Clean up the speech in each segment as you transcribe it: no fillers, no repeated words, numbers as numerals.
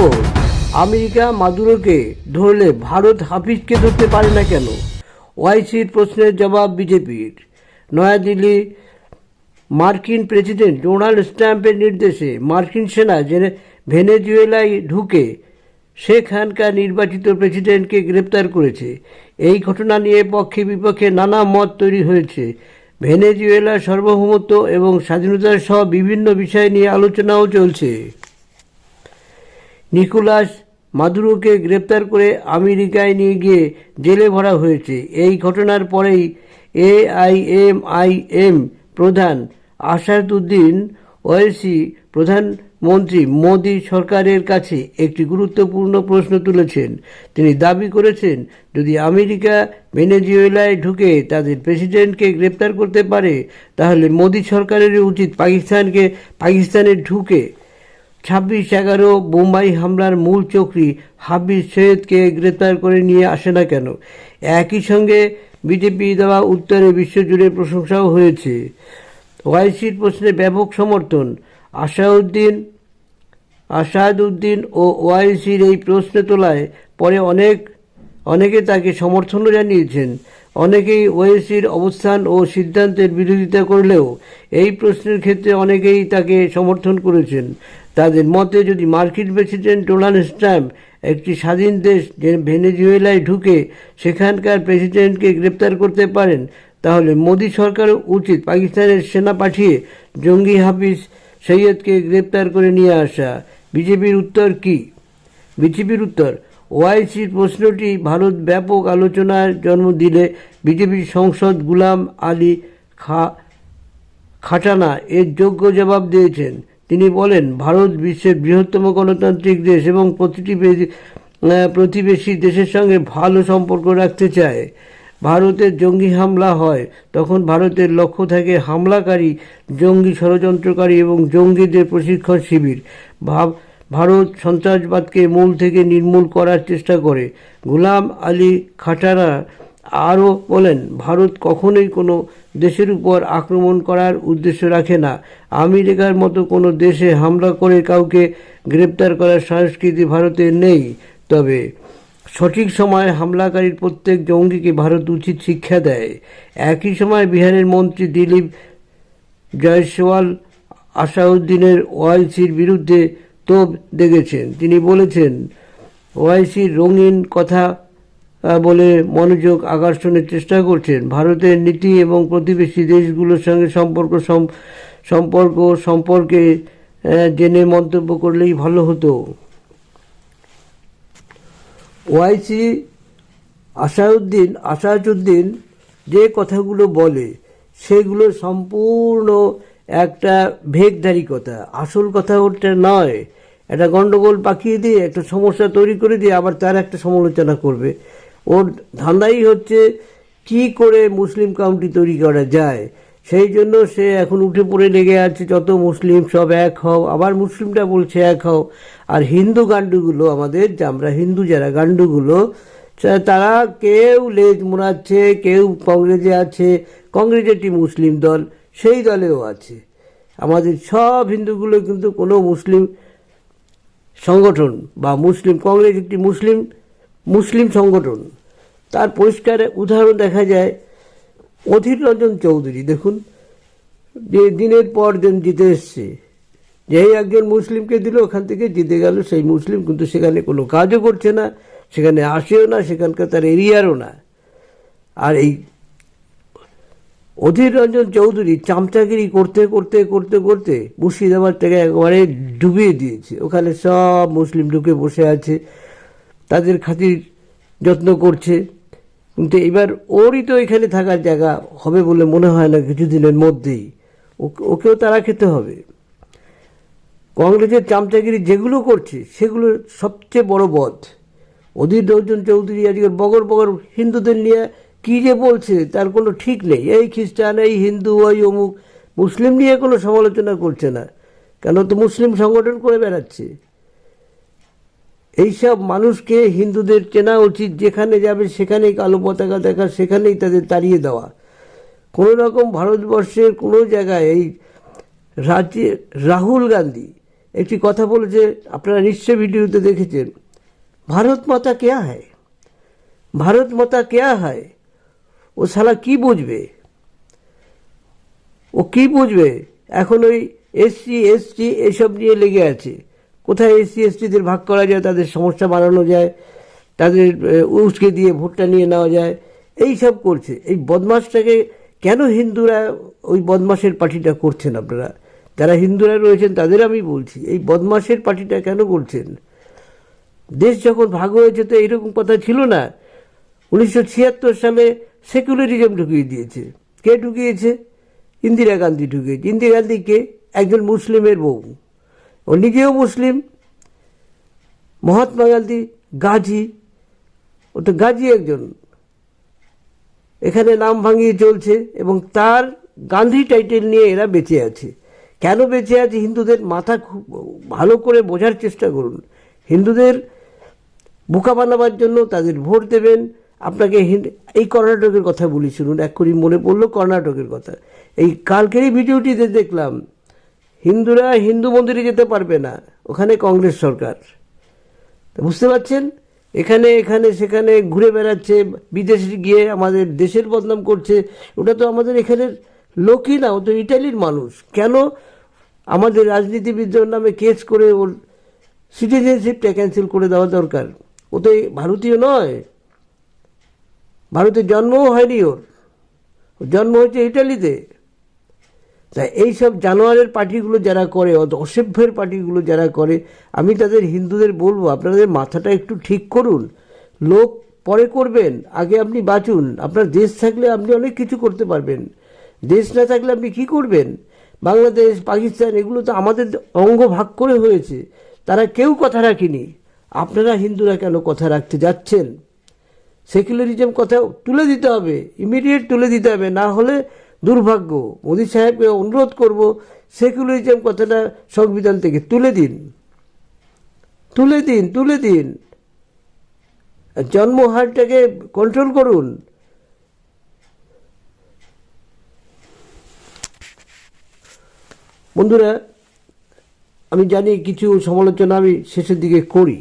ও America মাদুরোকে ধরলে ভারত হাফিজকে ধরতে পারে না কেন? ওআইসির প্রশ্নের জবাব বিজেপির। নয়াদিল্লি, মার্কিন প্রেসিডেন্ট ডোনাল্ড ট্রাম্পের নির্দেশে মার্কিন সেনা ভেনেজুয়েলায় ঢুকে সেখানকার নির্বাচিত প্রেসিডেন্টকে গ্রেপ্তার করেছে। এই ঘটনা নিয়ে পক্ষে বিপক্ষে নানা মত তৈরি হয়েছে। ভেনেজুয়েলার সার্বভৌমত্ব এবং স্বাধীনতা সহ বিভিন্ন বিষয় নিয়ে আলোচনাও চলছে। নিকোলাস মাদুরোকে গ্রেপ্তার করে আমেরিকায় নিয়ে গিয়ে জেলে ভরা হয়েছে। এই ঘটনার পরেই এআইএমআইএম প্রধান আসাদুদ্দিন ওয়াইসি প্রধানমন্ত্রী মোদি সরকারের কাছে একটি গুরুত্বপূর্ণ প্রশ্ন তুলেছেন। তিনি দাবি করেছেন, যদি আমেরিকা ভেনেজুয়েলায় ঢুকে তাদের প্রেসিডেন্টকে গ্রেপ্তার করতে পারে, তাহলে মোদি সরকারের উচিত পাকিস্তানে ঢুকে 26/11 বোম্বাই হামলার মূল চক্রী হাফিজ সৈয়দকে গ্রেপ্তার করে নিয়ে আসে না কেন? একই সঙ্গে বিজেপি দেওয়া উত্তরে বিশ্বজুড়ে প্রশংসাও হয়েছে। ওআইসির প্রশ্নে ব্যাপক সমর্থন। আসাদুদ্দিন ও ওআইসির এই প্রশ্ন তোলায় পরে অনেকে তাকে সমর্থনও জানিয়েছেন। অনেকেই ওআইসির অবস্থান ও সিদ্ধান্তের বিরোধিতা করলেও এই প্রশ্নের ক্ষেত্রে অনেকেই তাকে সমর্থন করেছেন। তাদের মতে, যদি মার্কিন প্রেসিডেন্ট ডোনাল্ড ট্রাম্প একটি স্বাধীন দেশ ভেনেজুয়েলায় ঢুকে সেখানকার প্রেসিডেন্টকে গ্রেপ্তার করতে পারেন, তাহলে মোদি সরকারের উচিত পাকিস্তানের সেনা পাঠিয়ে জঙ্গি হাফিজ সৈয়দকে গ্রেপ্তার করে নিয়ে আসা। বিজেপির উত্তর কি? বিজেপির উত্তর, ওআইসির প্রশ্নটি ভারত ব্যাপক আলোচনার জন্ম দিলে বিজেপির সাংসদ গুলাম আলী খাটানা এর যোগ্য জবাব দিয়েছেন। তিনি বলেন, ভারত বিশ্বের বৃহত্তম গণতান্ত্রিক দেশ এবং প্রতিবেশী দেশের সঙ্গে ভালো সম্পর্ক রাখতে চায়। ভারতের জঙ্গি হামলা হয় তখন ভারতের লক্ষ্য থাকে হামলাকারী, জঙ্গি ষড়যন্ত্রকারী এবং জঙ্গিদের প্রশিক্ষণ শিবির। ভারত সন্ত্রাসবাদকে মূল থেকে নির্মূল করার চেষ্টা করে। গুলাম আলী খাটানা আরও বলেন, ভারত কখনোই কোনো দেশের উপর আক্রমণ করার উদ্দেশ্য রাখে না। আমেরিকার মতো কোনো দেশে হামলা করে কাউকে গ্রেপ্তার করার সংস্কৃতি ভারতের নেই। তবে সঠিক সময়ে হামলাকারীর প্রত্যেক জঙ্গিকে ভারত উচিত শিক্ষা দেয়। একই সময় বিহারের মন্ত্রী দিলীপ জয়সওয়াল আসাদুদ্দিনের ওআইসির বিরুদ্ধে তোপ দেগেছেন। তিনি বলেছেন, ওআইসির রঙিন কথা বলে মনোযোগ আকর্ষণের চেষ্টা করছেন। ভারতের নীতি এবং প্রতিবেশী দেশগুলোর সঙ্গে সম্পর্কে জেনে মন্তব্য করলেই ভালো হতো। ওআইসি আসাদুদ্দিন যে কথাগুলো বলে সেগুলো সম্পূর্ণ একটা ভেগধারী কথা, আসল কথা ওটা নয়। একটা গণ্ডগোল পাকিয়ে দিয়ে একটা সমস্যা তৈরি করে দিয়ে আবার তার একটা সমালোচনা করবে। ওর ধান্দাই হচ্ছে কি করে মুসলিম কাউন্টি তৈরি করা যায়। সেই জন্য সে এখন উঠে পড়ে লেগে আছে, যত মুসলিম সব এক হও। আবার মুসলিমরা বলছে এক হও। আর হিন্দু গান্ডুগুলো, আমাদের আমরা হিন্দু যারা গান্ডুগুলো, তারা কেউ লেজ মোড়াচ্ছে, কেউ কংগ্রেসে আছে, কংগ্রেস একটি মুসলিম দল, সেই দলেও আছে। আমাদের সব হিন্দুগুলো কিন্তু কোনো মুসলিম সংগঠন বা কংগ্রেস একটি মুসলিম সংগঠন। তার পরিষ্কার উদাহরণ দেখা যায় অধীর রঞ্জন চৌধুরী। দেখুন, যে দিনের পর দিন জিতে এসছে, যেই একজন মুসলিমকে দিল ওখান থেকে জিতে গেল। সেই মুসলিম কিন্তু সেখানে কোনো কাজও করছে না, সেখানে আসেও না, সেখানকার তার এরিয়ারও না। আর এই অধীর রঞ্জন চৌধুরী চামচাগিরি করতে করতে করতে করতে মুর্শিদাবাদটাকে একবারে ডুবিয়ে দিয়েছে। ওখানে সব মুসলিম ঢুকে বসে আছে, তাদের খাতির যত্ন করছে। কিন্তু এবার ওরই তো এখানে থাকার জায়গা হবে বলে মনে হয় না কিছুদিনের মধ্যেই। ওকেও তারা খেতে হবে। কংগ্রেসের চামচাগিরি যেগুলো করছে সেগুলো সবচেয়ে বড় বধ। অধীর রঞ্জন চৌধুরী আজকে বগর হিন্দুদের নিয়ে কী যে বলছে তার কোনো ঠিক নেই। এই খ্রিস্টান, এই হিন্দু, ওই অমুক, মুসলিম নিয়ে কোনো সমালোচনা করছে না, কেন তো মুসলিম সংগঠন করে বেড়াচ্ছে। এইসব মানুষকে হিন্দুদের চেনা উচিত। যেখানে যাবে সেখানেই কালো পতাকা দেখা, সেখানেই তাদের তাড়িয়ে দেওয়া। কোনো রকম ভারতবর্ষের কোনো জায়গায় এই রাহুল গান্ধী একটি কথা বলেছে, আপনারা নিশ্চয় ভিডিওতে দেখেছেন, ভারত মাতা কেয়া হয়, ভারত মাতা কেয়া হয়। ও শালা কি বুঝবে, ও কি বুঝবে? এখন ওই এসসি এসটি এসব নিয়ে লেগে আছে। কোথায় এসসি এসটিদের ভাগ করা যায়, তাদের সমস্যা বাড়ানো যায়, তাদের উস্কে দিয়ে ভোটটা নিয়ে নেওয়া যায়, এই সব করছে। এই বদমাসটাকে কেন হিন্দুরা ওই বদমাসের পার্টিটা করছেন? আপনারা যারা হিন্দুরা রয়েছেন তাদের আমি বলছি, এই বদমাসের পার্টিটা কেন করছেন? দেশ যখন ভাগ হয়েছে তো এইরকম কথা ছিল না। 1976 সালে সেকুলারিজম ঢুকিয়ে দিয়েছে। কে ঢুকিয়েছে? ইন্দিরা গান্ধী ঢুকিয়েছে। ইন্দিরা গান্ধী কে? একজন মুসলিমের বউ, ও নিজেও মুসলিম। মহাত্মা গান্ধী গাজী, ও তো গাজী একজন, এখানে নাম ভাঙিয়ে চলছে এবং তার গান্ধী টাইটেল নিয়ে এরা বেঁচে আছে। কেন বেঁচে আছে? হিন্দুদের মাথা খুব ভালো করে বোঝার চেষ্টা করুন। হিন্দুদের বোকা বানাবার জন্য তাদের ভোট দেবেন। আপনাকে এই কর্ণাটকের কথা বলি, শুনুন, এক্ষুনি মনে পড়লো কর্ণাটকের কথা। এই কালকেরই ভিডিওটিতে দেখলাম হিন্দুরা হিন্দু মন্দিরে যেতে পারবে না, ওখানে কংগ্রেস সরকার। বুঝতে পারছেন? এখানে এখানে সেখানে ঘুরে বেড়াচ্ছে, বিদেশে গিয়ে আমাদের দেশের বদনাম করছে। ওটা তো আমাদের এখানের লোকই না, ও তো ইটালির মানুষ। কেন আমাদের রাজনীতিবিদদের নামে কেস করে ওর সিটিজেনশিপটা ক্যান্সেল করে দেওয়া দরকার? ও তো ভারতীয় নয়, ভারতে জন্মও হয়নি, ওর জন্ম হয়েছে ইটালিতে। তাই এইসব জানোয়ারের পার্টিগুলো যারা করে, অসভ্যের পার্টিগুলো যারা করে, আমি তাদের হিন্দুদের বলবো, আপনাদের মাথাটা একটু ঠিক করুন। লোক পরে করবেন, আগে আপনি বাঁচুন। আপনার দেশ থাকলে আপনি অনেক কিছু করতে পারবেন, দেশ না থাকলে আপনি কি করবেন? বাংলাদেশ, পাকিস্তান এগুলো তো আমাদের অঙ্গ ভাগ করে হয়েছে, তারা কেউ কথা রাখেনি। আপনারা হিন্দুরা কেন কথা রাখতে যাচ্ছেন? সেকুলারিজম কথা তুলে দিতে হবে, ইমিডিয়েট তুলে দিতে হবে, না হলে দুর্ভাগ্য। মোদী সাহেবকে অনুরোধ করব, সেকুলারিজম কথাটা সংবিধান থেকে তুলে দিন, তুলে দিন, তুলে দিন। জন্মহারটাকে কন্ট্রোল করুন। বন্ধুরা, আমি জানি কিছু সমালোচনা আমি শেষের দিকে করি,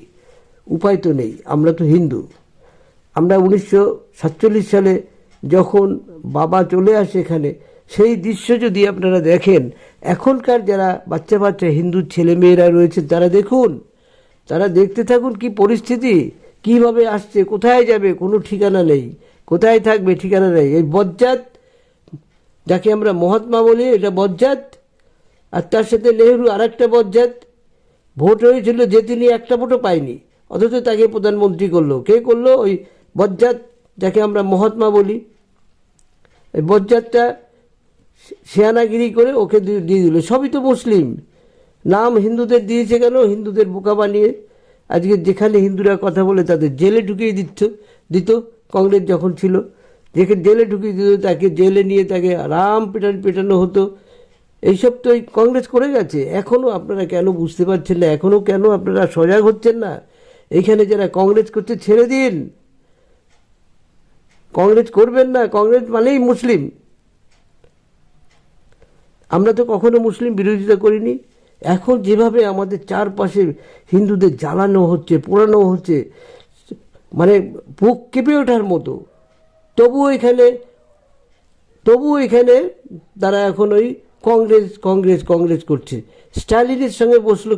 উপায় তো নেই, আমরা তো হিন্দু। আমরা 1947 সালে যখন বাবা চলে আসে এখানে, সেই দৃশ্য যদি আপনারা দেখেন, এখনকার যারা বাচ্চা বাচ্চা হিন্দু ছেলেমেয়েরা রয়েছে তারা দেখুন, তারা দেখতে থাকুন কি পরিস্থিতি, কিভাবে আসছে, কোথায় যাবে কোনো ঠিকানা নেই, কোথায় থাকবে ঠিকানা নেই। এই বজ্জাত, যাকে আমরা মহাত্মা বলি, এটা বজ্জাত। আর তার সাথে নেহরু আর একটা বজ্জাত। ভোট হয়েছিল যে তিনি একটা ভোটও পায়নি, অথচ তাকে প্রধানমন্ত্রী করলো। কে করলো? ওই বজ্জাত, যাকে আমরা মহাত্মা বলি। এই বজ্জাতটা শেয়ানাগিরি করে ওকে দিয়ে দিল। সবই তো মুসলিম, নাম হিন্দুদের দিয়েছে কেন? হিন্দুদের বোকা বানিয়ে। আজকে যেখানে হিন্দুরা কথা বলে তাদের জেলে ঢুকিয়ে দিত কংগ্রেস যখন ছিল, যেখানে জেলে ঢুকিয়ে দিত, তাকে জেলে নিয়ে তাকে আরাম পেটানো হতো। এইসব তো এই কংগ্রেস করে গেছে। এখনও আপনারা কেন বুঝতে পারছেন না? এখনও কেন আপনারা সজাগ হচ্ছেন না? এইখানে যারা কংগ্রেস করছে ছেড়ে দিন, কংগ্রেস করবেন না। কংগ্রেস মানেই মুসলিম। আমরা তো কখনো মুসলিম বিরোধিতা করিনি। এখন যেভাবে আমাদের চারপাশে হিন্দুদের জ্বালানো হচ্ছে, পোড়ানো হচ্ছে, মানে বুক কেঁপে ওঠার মতো, তবুও এখানে তারা এখন ওই কংগ্রেস কংগ্রেস কংগ্রেস করছে। স্ট্যালিনের সঙ্গে বসলো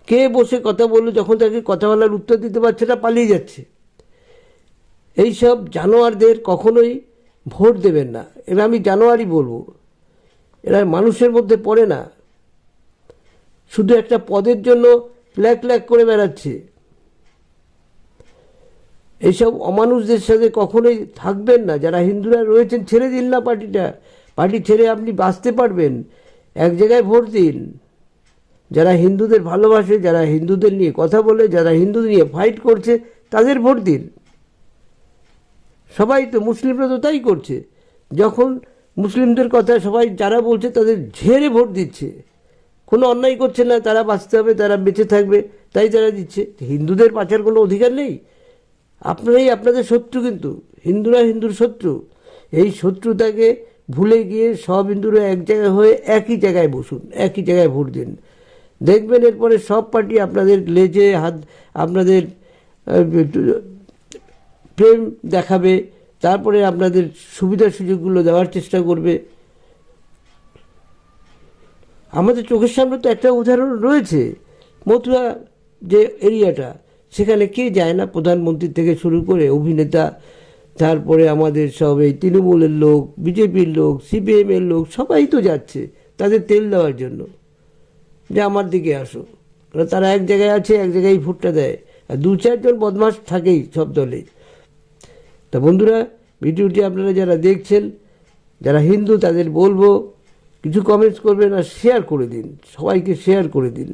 কে বসে কথা বললো? যখন তাকে কথা বলার উত্তর দিতে পারছে না, পালিয়ে যাচ্ছে। এইসব জানোয়ারদের কখনোই ভোট দেবেন না। এবার আমি জানোয়ারই বলবো, এরা মানুষের মধ্যে পড়ে না, শুধু একটা পদের জন্য ল্যাক করে বেড়াচ্ছে। এইসব অমানুষদের সাথে কখনোই থাকবেন না। যারা হিন্দুরা রয়েছেন ছেড়ে দিন না পার্টি ছেড়ে আপনি বাঁচতে পারবেন। এক জায়গায় ভোট দিন। যারা হিন্দুদের ভালোবাসে, যারা হিন্দুদের নিয়ে কথা বলে, যারা হিন্দুদের নিয়ে ফাইট করছে, তাদের ভোট দিন। সবাই তো, মুসলিমরা তো তাই করছে। যখন মুসলিমদের কথা সবাই যারা বলছে তাদের ঝেড়ে ভোট দিচ্ছে। কোনো অন্যায় করছে না, তারা বাঁচতে হবে, তারা বেঁচে থাকবে, তাই তারা দিচ্ছে। হিন্দুদের বাঁচার কোনো অধিকার নেই। আপনারাই আপনাদের শত্রু, কিন্তু হিন্দুরা হিন্দুর শত্রু। এই শত্রুতাকে ভুলে গিয়ে সব হিন্দুরা এক জায়গায় হয়ে একই জায়গায় বসুন, একই জায়গায় ভোট দিন। দেখবেন এরপরে সব পার্টি আপনাদের লেজে হাত, আপনাদের প্রেম দেখাবে, তারপরে আপনাদের সুবিধা সুযোগগুলো দেওয়ার চেষ্টা করবে। আমাদের চোখের সামনে তো একটা উদাহরণ রয়েছে, মথুরা যে এরিয়াটা, সেখানে কে যায় না, প্রধানমন্ত্রী থেকে শুরু করে অভিনেতা, তারপরে আমাদের সব এই তৃণমূলের লোক, বিজেপির লোক, সিপিএমের লোক, সবাই তো যাচ্ছে তাদের তেল দেওয়ার জন্য, যে আমার দিকে আসো। কারণ তারা এক জায়গায় আছে, এক জায়গায় ভোটটা দেয়, আর 2-4 জন বদমাশ থাকেই সব দলে। তা বন্ধুরা, ভিডিওটি আপনারা যারা দেখছেন, যারা হিন্দু, তাদের বলবো কিছু কমেন্টস করবেন আর শেয়ার করে দিন, সবাইকে শেয়ার করে দিন।